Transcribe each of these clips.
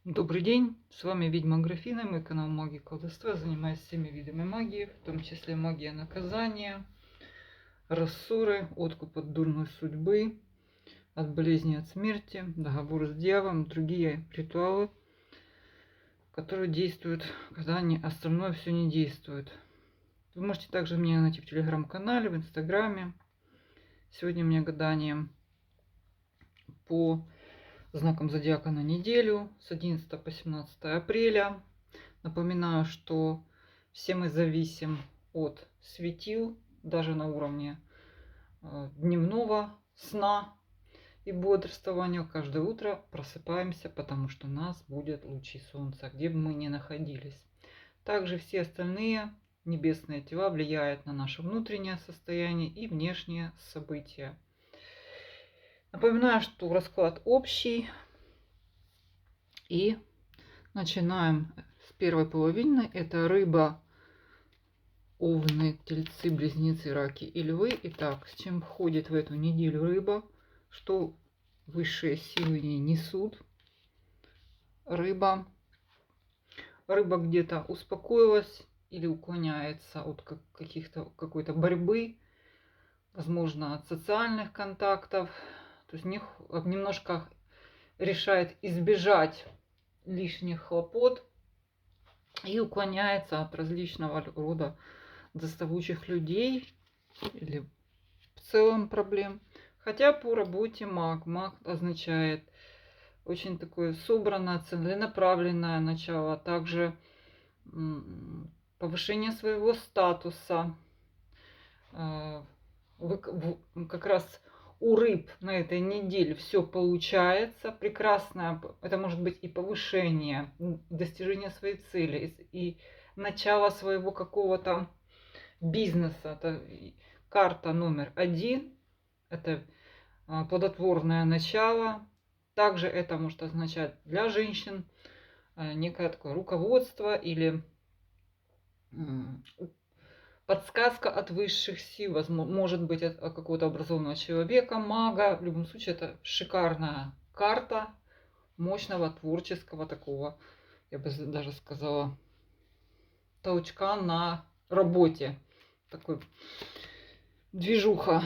Добрый день, с вами ведьма Графина, мой канал Магия и колдовства. Занимаюсь всеми видами магии, в том числе магия наказания, рассоры, откуп от дурной судьбы, от болезни, от смерти, договор с дьяволом, другие ритуалы, которые действуют, когда остальное все не действует. Вы можете также меня найти в телеграм-канале, в инстаграме. Сегодня у меня гадание по знакам зодиака на неделю с 11 по 17 апреля. Напоминаю, что все мы зависим от светил, даже на уровне дневного сна и бодрствования. Каждое утро просыпаемся, потому что у нас будут лучи солнца, где бы мы ни находились. Также все остальные небесные тела влияют на наше внутреннее состояние и внешние события. Напоминаю, что расклад общий. И начинаем с первой половины. Это рыба, овны, тельцы, близнецы, раки и львы. Итак, с чем входит в эту неделю рыба? Что высшие силы ей несут? Рыба. Рыба где-то успокоилась или уклоняется от какой-то борьбы, возможно, от социальных контактов. То есть немножко решает избежать лишних хлопот и уклоняется от различного рода доставучих людей или в целом проблем. Хотя по работе маг. Маг означает очень такое собранное, целенаправленное начало. Также повышение своего статуса. Как раз у рыб на этой неделе все получается. Прекрасное, это может быть и повышение, достижение своей цели, и начало своего какого-то бизнеса. Это карта номер 1. Это плодотворное начало. Также это может означать для женщин некое такое руководство или подсказка от высших сил, может быть, от какого-то образованного человека, мага. В любом случае, это шикарная карта мощного творческого такого, я бы даже сказала, толчка на работе. Такой движуха.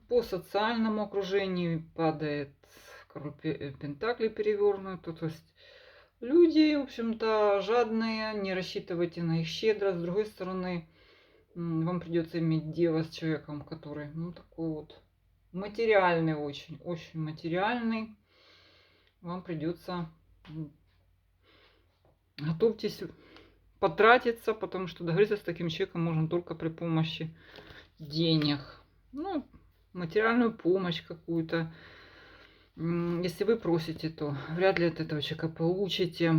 По социальному окружению падает король пентаклей перевернутый. То есть люди, в общем-то, жадные, не рассчитывайте на их щедрость. С другой стороны, вам придется иметь дело с человеком, который, такой вот материальный, очень, очень материальный. Вам придется, готовьтесь потратиться, потому что договориться с таким человеком можно только при помощи денег. Материальную помощь какую-то. Если вы просите, то вряд ли от этого человека получите.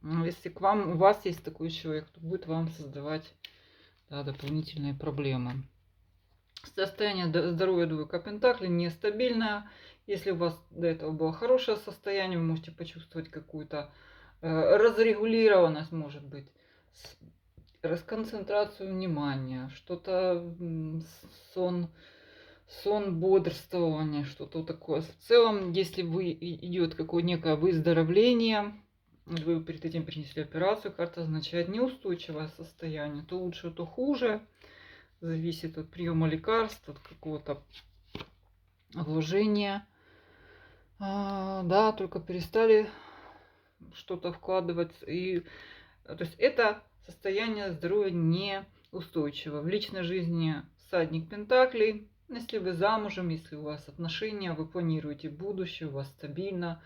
Если у вас есть такой человек, то будет вам создавать дополнительные проблемы. Состояние здоровья двойка пентаклей нестабильное. Если у вас до этого было хорошее состояние, вы можете почувствовать какую-то разрегулированность, может быть, расконцентрацию внимания, что-то сон, бодрствование, что-то такое. В целом, если идет какое-то некое выздоровление, вы перед этим принесли операцию, карта означает неустойчивое состояние. То лучше, то хуже. Зависит от приема лекарств, от какого-то вложения. Только перестали что-то вкладывать. То есть это состояние здоровья неустойчиво. В личной жизни всадник пентаклей. Если вы замужем, если у вас отношения, вы планируете будущее, у вас стабильно,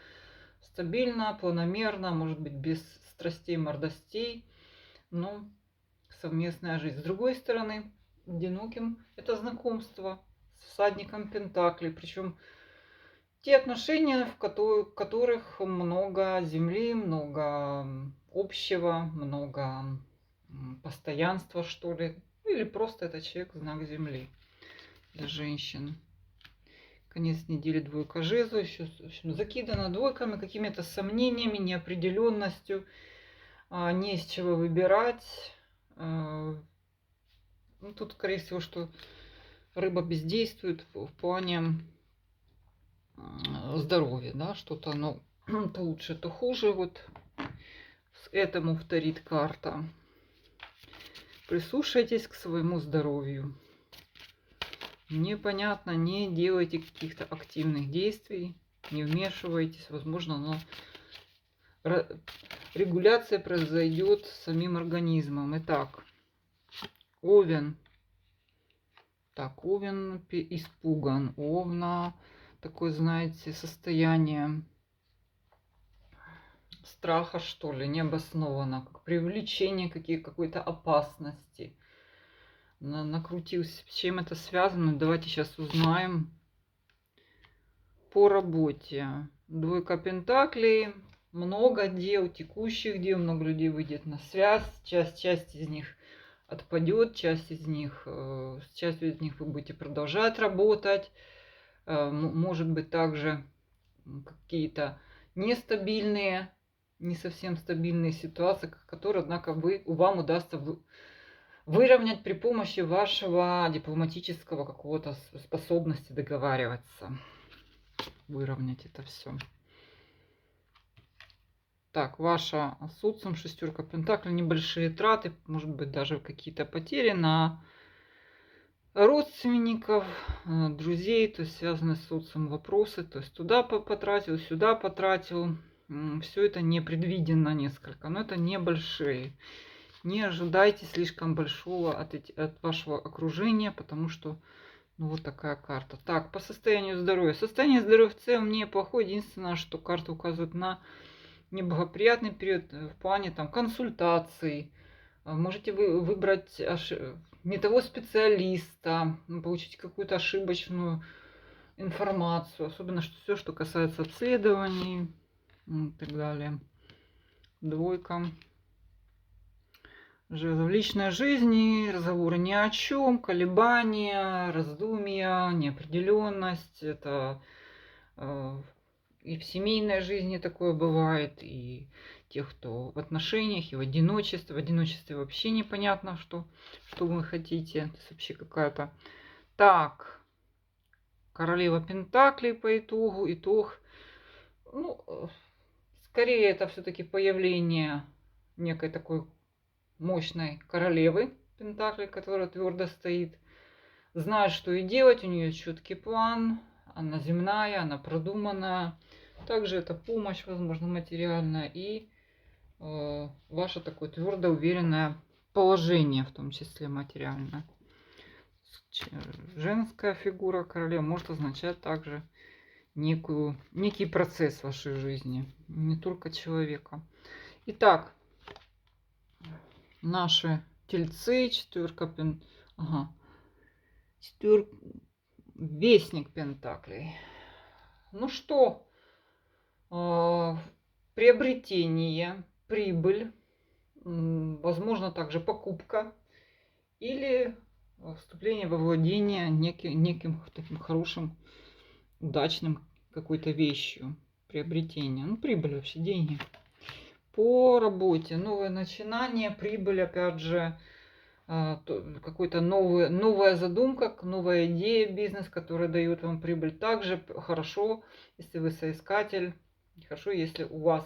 планомерно, может быть, без страстей, мордостей, но совместная жизнь. С другой стороны, одиноким это знакомство с всадником пентаклей. Причем те отношения, в которых много земли, много общего, много постоянства, что ли. Или просто это человек, знак земли для женщин. Конец недели двойка жезлов, еще, в общем, закидана двойками, какими-то сомнениями, неопределенностью, не из чего выбирать. Тут, скорее всего, что рыба бездействует в плане здоровья, да, что-то, то лучше, то хуже. Вот этому вторит карта. Прислушайтесь к своему здоровью. Непонятно, не делайте каких-то активных действий, не вмешивайтесь. Возможно, но регуляция произойдет с самим организмом. Итак, Овен. Так, Овен испуган. Овна такое, знаете, состояние страха, что ли, необоснованно, как привлечение какой-то опасности. Накрутился. С чем это связано? Давайте сейчас узнаем. По работе. Двойка пентаклей. Много дел, текущих дел. Много людей выйдет на связь. Часть из них отпадет. Часть из них, с частью из них вы будете продолжать работать. Может быть также какие-то нестабильные, не совсем стабильные ситуации, которые, однако, вам удастся выровнять при помощи вашего дипломатического какого-то способности договариваться. Выровнять это все. Так, ваша социум, шестерка пентаклей, небольшие траты, может быть даже какие-то потери на родственников, друзей, то есть связанные с социумом вопросы, то есть туда потратил, сюда потратил. Все это непредвиденно несколько, но это небольшие. Не ожидайте слишком большого от вашего окружения, потому что ну, вот такая карта. Так, по состоянию здоровья. Состояние здоровья в целом неплохое. Единственное, что карта указывает на неблагоприятный период в плане там консультаций. Можете вы выбрать не того специалиста, получить какую-то ошибочную информацию. Особенно все, что касается обследований и так далее. Двойка. В личной жизни разговоры ни о чем, колебания, раздумья, неопределенность. Это и в семейной жизни такое бывает, и тех, кто в отношениях, и в одиночестве. В одиночестве вообще непонятно, что вы хотите. Это вообще какая-то... Так, королева пентаклей по итогу. Итог, ну, скорее это все-таки появление некой такой мощной королевы пентаклей, которая твердо стоит, знает, что и делать, у нее четкий план, она земная, она продуманная. Также это помощь, возможно, материальная и ваше такое твердо уверенное положение, в том числе материальное. Женская фигура королевы может означать также некий процесс в вашей жизни, не только человека. Итак, наши тельцы, вестник пентаклей. Ну что, приобретение, прибыль, возможно также покупка или вступление во владение неким таким хорошим, удачным какой-то вещью, приобретение, ну прибыль вообще, деньги. По работе, новое начинание, прибыль, опять же, какой-то новая задумка, новая идея, бизнес, который дает вам прибыль. Также хорошо, если вы соискатель, хорошо, если у вас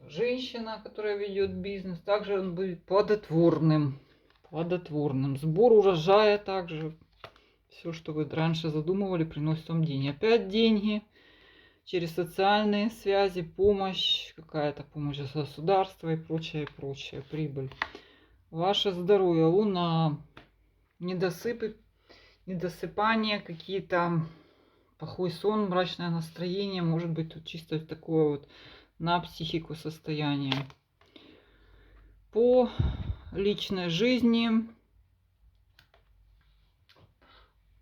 женщина, которая ведет бизнес, также он будет плодотворным. Сбор урожая также. Все, что вы раньше задумывали, приносит вам деньги. Опять деньги. Через социальные связи, помощь, какая-то помощь государства и прочее, прибыль. Ваше здоровье, луна, недосыпание, какие-то плохой сон, мрачное настроение, может быть тут чисто такое вот на психику состояние. По личной жизни,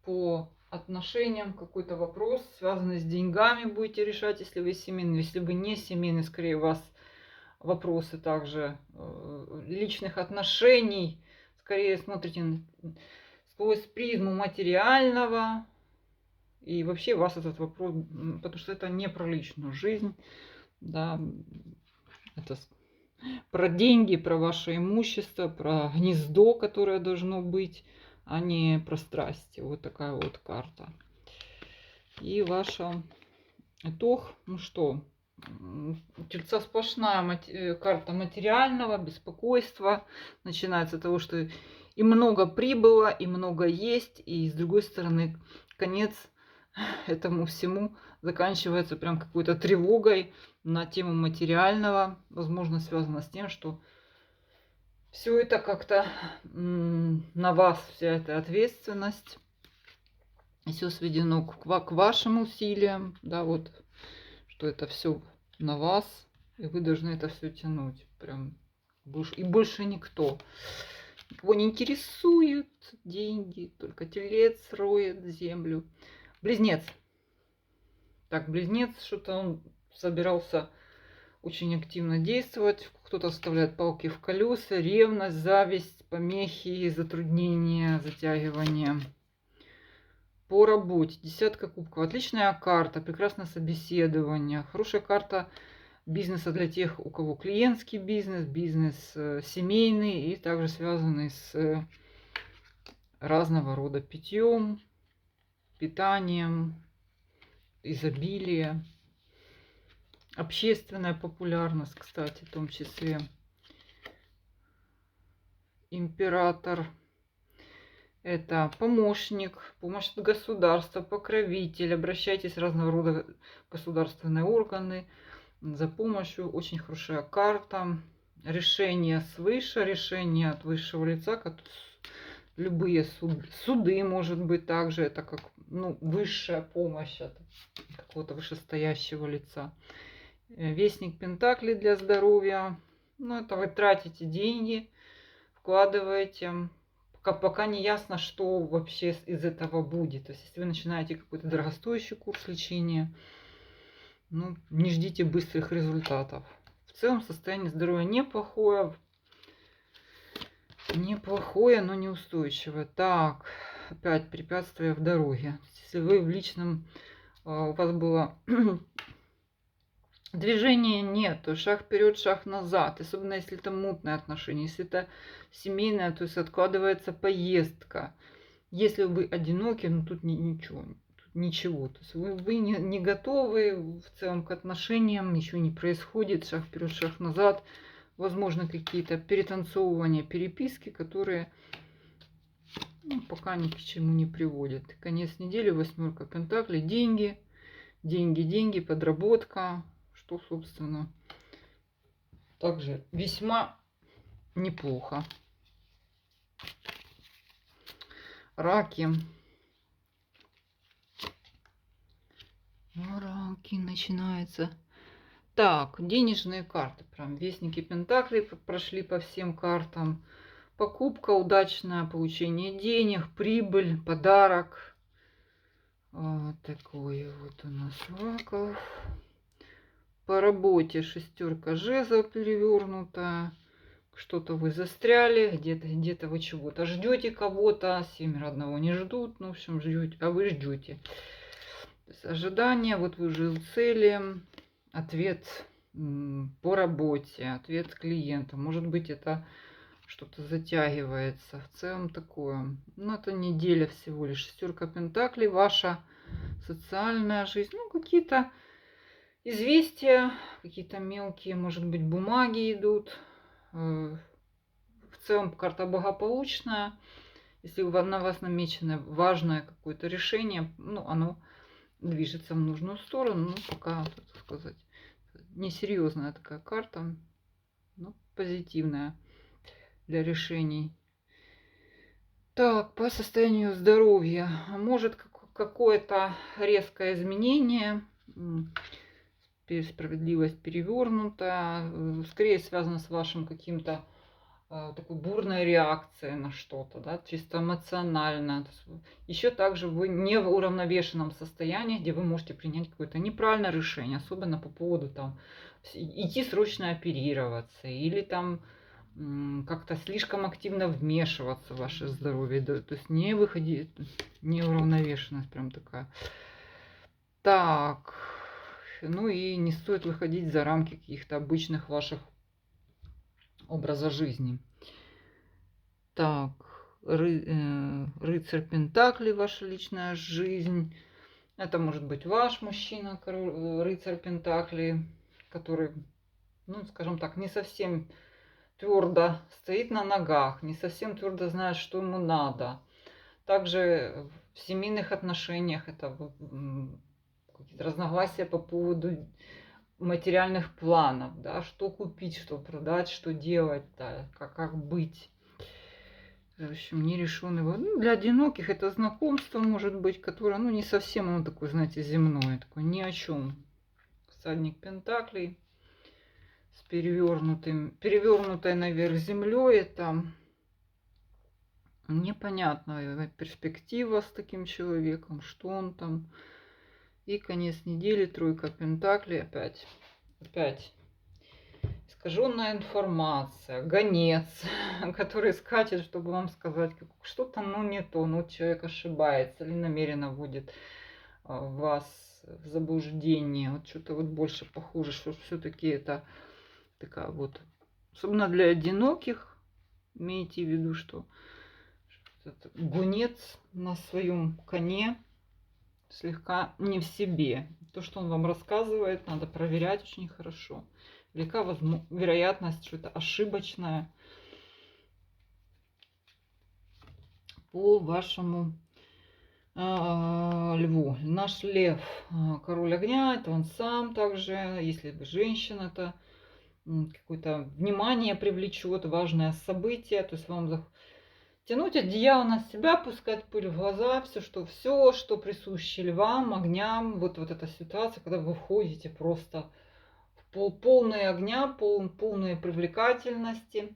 по отношениям, какой-то вопрос, связанный с деньгами, будете решать, если вы семейный. Если вы не семейный, скорее у вас вопросы также личных отношений. Скорее смотрите сквозь призму материального. И вообще вас этот вопрос, потому что это не про личную жизнь. Да, это про деньги, про ваше имущество, про гнездо, которое должно быть, а не про страсти. Вот такая вот карта. И ваша итог, ну что, у Тельца сплошная карта материального беспокойства. Начинается с того, что и много прибыло, и много есть, и с другой стороны, конец этому всему заканчивается прям какой-то тревогой на тему материального. Возможно, связано с тем, что все это как-то на вас, вся эта ответственность. Все сведено к вашим усилиям, да, вот, что это все на вас, и вы должны это все тянуть. Прям и больше никто. Никого не интересуют деньги, только телец роет землю. Близнец. Так, близнец, что-то он собирался очень активно действовать. Кто-то вставляет палки в колеса, ревность, зависть, помехи, затруднения, затягивания. По работе. Десятка кубков. Отличная карта, прекрасное собеседование. Хорошая карта бизнеса для тех, у кого клиентский бизнес, бизнес семейный и также связанный с разного рода питьем, питанием, изобилие. Общественная популярность, кстати, в том числе. Император. Это помощник, помощь от государства, покровитель. Обращайтесь в разного рода государственные органы за помощью. Очень хорошая карта. Решение свыше, решение от высшего лица. Любые суды, может быть, также. Это как высшая помощь от какого-то вышестоящего лица. Вестник Пентаклей для здоровья. Это вы тратите деньги, вкладываете. Пока не ясно, что вообще из этого будет. То есть, если вы начинаете какой-то дорогостоящий курс лечения, не ждите быстрых результатов. В целом состояние здоровья неплохое, но неустойчивое. Так, опять препятствия в дороге. Если вы в личном, у вас было движения нет, то шаг вперед, шаг назад. Особенно если это мутные отношения. Если это семейное, то есть откладывается поездка. Если вы одиноки, тут ничего. То есть вы не готовы в целом к отношениям, ничего не происходит. Шаг вперед, шаг назад. Возможно, какие-то перетанцовывания, переписки, которые пока ни к чему не приводят. Конец недели, 8 пентаклей, деньги, подработка. Что, собственно, также весьма неплохо. Раки. Раки начинается. Так, денежные карты. Прям вестники Пентаклей прошли по всем картам. Покупка, удачное получение денег, прибыль, подарок. Вот такое вот у нас раков. По работе шестерка жезлов перевернута. Что-то вы застряли, где-то вы чего-то ждете кого-то, 7 одного не ждут, в общем, ждете, а вы ждете. Ожидание, вот вы жил цели, ответ по работе, ответ клиента. Может быть, это что-то затягивается. В целом такое. Это неделя всего лишь. Шестерка пентаклей, ваша социальная жизнь. Какие-то известия, какие-то мелкие, может быть, бумаги идут. В целом карта благополучная. Если на вас намечено важное какое-то решение, оно движется в нужную сторону. Пока, так сказать, несерьезная такая карта, но позитивная для решений. Так, по состоянию здоровья. Может какое-то резкое изменение. Справедливость перевернута. Скорее связано с вашим каким-то такой бурной реакцией на что-то, да, чисто эмоционально. Еще также вы не в уравновешенном состоянии, где вы можете принять какое-то неправильное решение, особенно по поводу идти срочно оперироваться или как-то слишком активно вмешиваться в ваше здоровье, да, то есть не выходить, неуравновешенность прям такая. Так, и не стоит выходить за рамки каких-то обычных ваших образа жизни. Так, рыцарь Пентаклей, ваша личная жизнь. Это может быть ваш мужчина, рыцарь Пентаклей, который, ну, скажем так, не совсем твердо стоит на ногах, не совсем твердо знает, что ему надо. Также в семейных отношениях это какие-то разногласия по поводу материальных планов, да, что купить, что продать, что делать, да, как быть. В общем, нерешенный. Ну, для одиноких это знакомство может быть, которое, ну, не совсем оно такое, знаете, земное, такое ни о чем. Всадник Пентаклей с перевернутой наверх землей, это непонятная перспектива с таким человеком, что он там. И конец недели, тройка Пентаклей, опять искаженная информация, гонец, который скачет, чтобы вам сказать, что-то, ну, не то, ну, человек ошибается или намеренно вводит вас в заблуждение. Вот что-то вот больше похоже, что все-таки это такая вот, особенно для одиноких, имейте в виду, что гонец на своем коне слегка не в себе. То, что он вам рассказывает, надо проверять очень хорошо. Велика вероятность, что это ошибочное по вашему льву. Наш лев, король огня, это он сам также. Если бы женщина, это какое-то внимание привлечет, важное событие. То есть вам тянуть одеяло на себя, пускать пыль в глаза, все, что присуще львам, огням. Вот эта ситуация, когда вы входите просто в полные огня, полные привлекательности.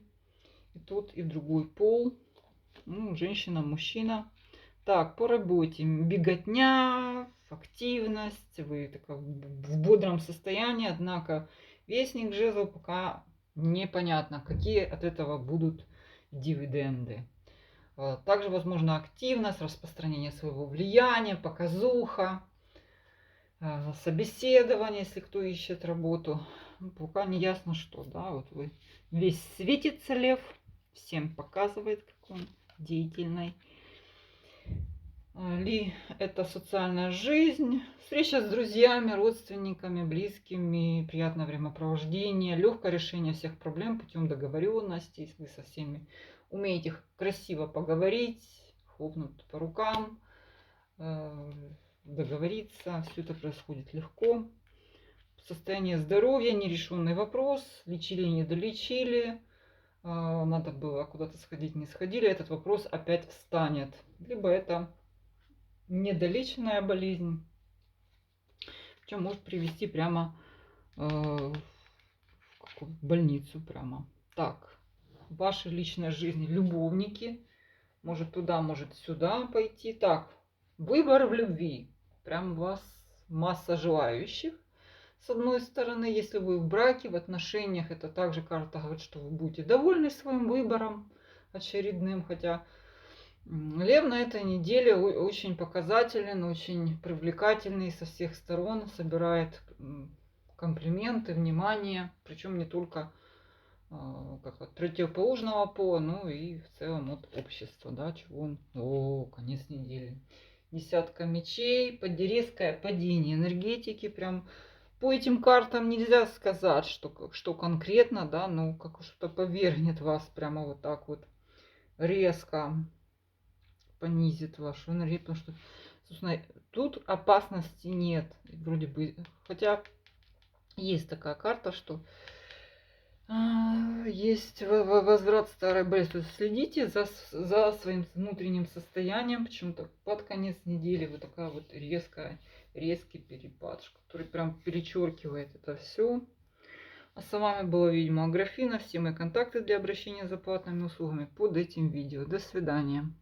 И тот, и другой пол. Ну, женщина, мужчина. Так, по работе. Беготня, активность. Вы такая в бодром состоянии. Однако вестник жезлов пока непонятно, какие от этого будут дивиденды. Также возможна активность, распространение своего влияния, показуха, собеседование, если кто ищет работу. Пока не ясно, что. Да, вот вы весь светится лев, всем показывает, как он деятельный. Ли это социальная жизнь, встреча с друзьями, родственниками, близкими, приятное времяпровождение, легкое решение всех проблем путем договоренности, если вы со всеми умеете красиво поговорить, хлопнуть по рукам, договориться, все это происходит легко. Состояние здоровья, нерешенный вопрос, лечили, не долечили, надо было куда-то сходить, не сходили, этот вопрос опять встанет. Либо это недолеченная болезнь, причем может привести прямо в больницу прямо. Так, в вашей личной жизни любовники, может туда, может сюда пойти. Так, выбор в любви, прям у вас масса желающих. С одной стороны, если вы в браке, в отношениях, это также карта говорит, что вы будете довольны своим выбором очередным, хотя лев на этой неделе очень показателен, очень привлекательный со всех сторон, собирает комплименты, внимание, причем не только как от противоположного пола, но и в целом от общества, да, чего он, конец недели. Десятка мечей, резкое падение энергетики, прям по этим картам нельзя сказать, что конкретно, да, но как что-то повергнет вас прямо вот так вот резко, понизит вашу энергию, потому что, собственно, тут опасности нет, вроде бы, хотя есть такая карта, что есть возврат старой болезни. То есть следите за своим внутренним состоянием, почему-то под конец недели вот такая вот резкий перепад, который прям перечеркивает это все. А с вами была ведьма Аграфена. Все мои контакты для обращения за платными услугами под этим видео. До свидания.